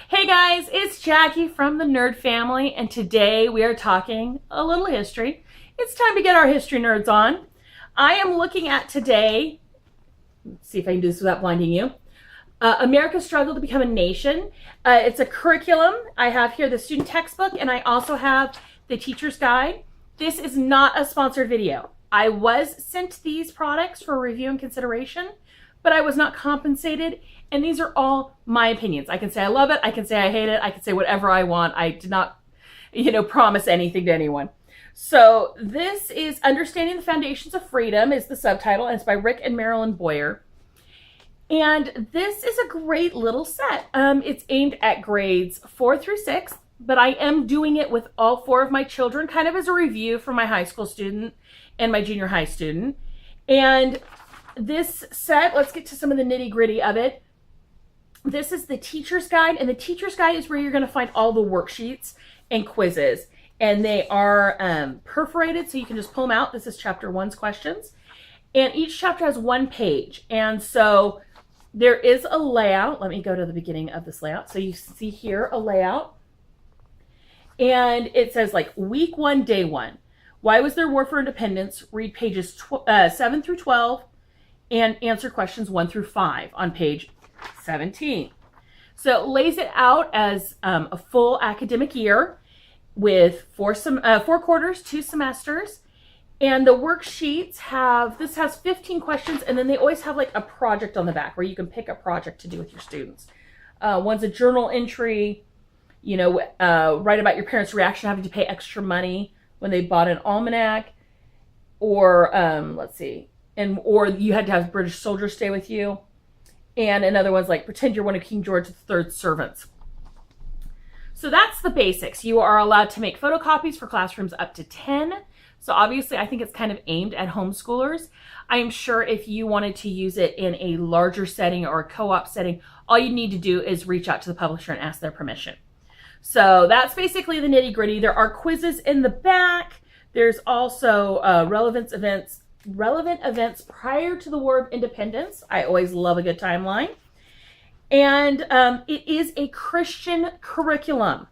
Hey guys, it's Jackie from the Nerd Family, and today we are talking a little history. It's time to get our history nerds on. I am looking at today, let's see if I can do this without blinding you, America's Struggle to Become a Nation. It's a curriculum. I have here the student textbook, and I also have the teacher's guide. This is not a sponsored video. I was sent these products for review and consideration, but I was not compensated, and these are all my opinions. I can say I love it, I can say I hate it, I can say whatever I want. I did not, promise anything to anyone. So this is Understanding the Foundations of Freedom is the subtitle, and it's by Rick and Marilyn Boyer. And this is a great little set. It's aimed at grades 4 through 6, but I am doing it with all 4 of my children, kind of as a review for my high school student and my junior high student. And this set, let's get to some of the nitty gritty of it. This is the teacher's guide, and the teacher's guide is where you're going to find all the worksheets and quizzes. And they are perforated, so you can just pull them out. This is chapter 1's questions. And each chapter has 1 page. And so there is a layout. Let me go to the beginning of this layout. So you see here a layout. And it says like week 1, day 1. Why was there war for independence? Read pages 7 through 12 and answer questions 1 through 5 on page 17. So it lays it out as a full academic year with 4 quarters, 2 semesters. And the worksheets this has 15 questions, and then they always have like a project on the back where you can pick a project to do with your students. One's a journal entry, write about your parents' reaction having to pay extra money when they bought an almanac, or let's see, or you had to have British soldiers stay with you. And another one's like pretend you're one of King George III's servants. So that's the basics. You are allowed to make photocopies for classrooms up to 10. So obviously I think it's kind of aimed at homeschoolers. I am sure if you wanted to use it in a larger setting or a co-op setting, all you need to do is reach out to the publisher and ask their permission. So that's basically the nitty gritty. There are quizzes in the back. There's also relevant events prior to the War of Independence. I always love a good timeline. And it is a Christian curriculum.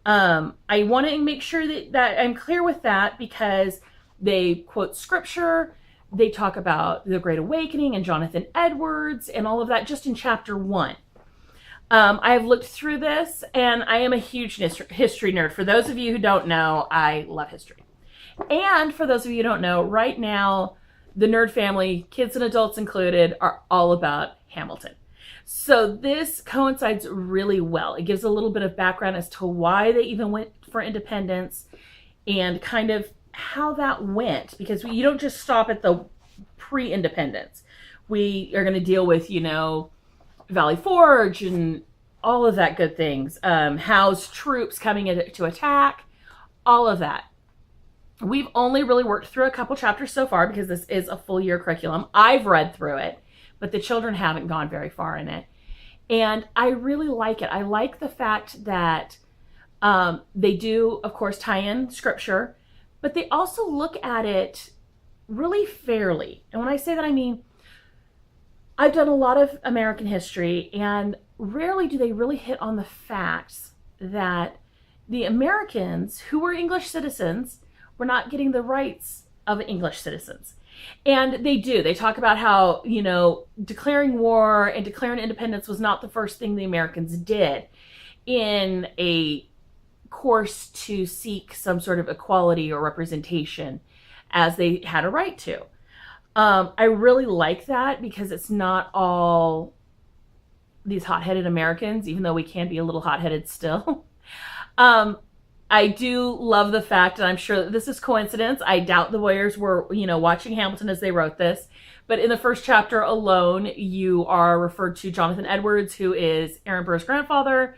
I want to make sure that I'm clear with that because they quote scripture. They talk about the Great Awakening and Jonathan Edwards and all of that just in chapter 1. I have looked through this, and I am a huge history nerd. For those of you who don't know, I love history. And for those of you who don't know, right now, the Nerd Family, kids and adults included, are all about Hamilton. So this coincides really well. It gives a little bit of background as to why they even went for independence and kind of how that went, because you don't just stop at the pre-independence. We are going to deal with, Valley Forge and all of that good things. Howe's troops coming in to attack, all of that. We've only really worked through a couple chapters so far because this is a full year curriculum. I've read through it, but the children haven't gone very far in it. And I really like it. I like the fact that they do, of course, tie in scripture, but they also look at it really fairly. And when I say that, I mean, I've done a lot of American history, and rarely do they really hit on the facts that the Americans who were English citizens were not getting the rights of English citizens. And they do. They talk about how, declaring war and declaring independence was not the first thing the Americans did in a course to seek some sort of equality or representation as they had a right to. I really like that because it's not all these hot-headed Americans, even though we can be a little hot-headed still. I do love the fact, and I'm sure that this is coincidence, I doubt the Boyers were, watching Hamilton as they wrote this, but in the first chapter alone, you are referred to Jonathan Edwards, who is Aaron Burr's grandfather,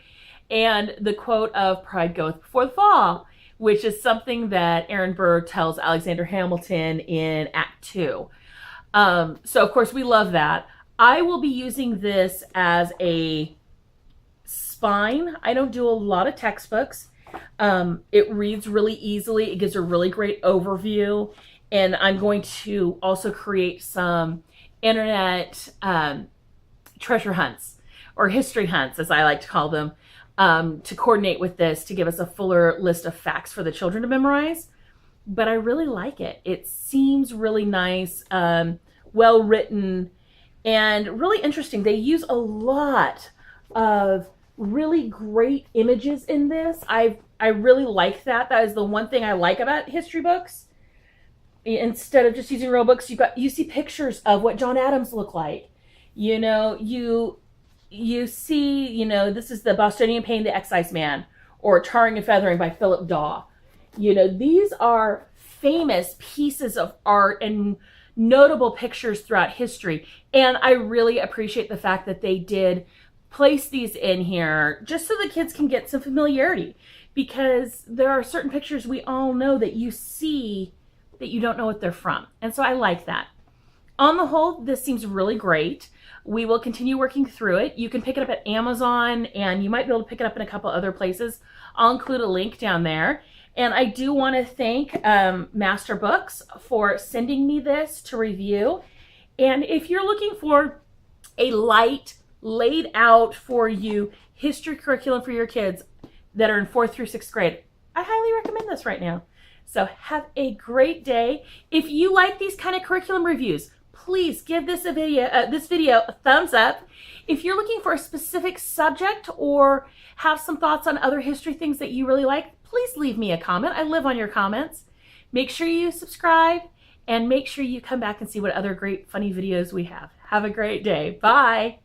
and the quote of "Pride goeth before the fall," which is something that Aaron Burr tells Alexander Hamilton in Act 2. So, of course, we love that. I will be using this as a spine. I don't do a lot of textbooks. It reads really easily. It gives a really great overview. And I'm going to also create some internet treasure hunts or history hunts, as I like to call them, to coordinate with this to give us a fuller list of facts for the children to memorize. But I really like it. It seems really nice, well written, and really interesting. They use a lot of really great images in this. I really like that. That is the one thing I like about history books. Instead of just using real books, you see pictures of what John Adams looked like. You know, you see, you know, this is the Bostonian Pain, the Exciseman, or Tarring and Feathering by Philip Daw. You know, these are famous pieces of art and notable pictures throughout history. And I really appreciate the fact that they did place these in here just so the kids can get some familiarity, because there are certain pictures we all know that you see that you don't know what they're from. And so I like that. On the whole, this seems really great. We will continue working through it. You can pick it up at Amazon, and you might be able to pick it up in a couple other places. I'll include a link down there. And I do want to thank Master Books for sending me this to review. And if you're looking for a light, laid out for you history curriculum for your kids that are in 4th through 6th grade, I highly recommend this right now. So have a great day. If you like these kind of curriculum reviews, please give this video a thumbs up. If you're looking for a specific subject or have some thoughts on other history things that you really like, please leave me a comment. I live on your comments. Make sure you subscribe, and make sure you come back and see what other great funny videos we have. Have a great day. Bye.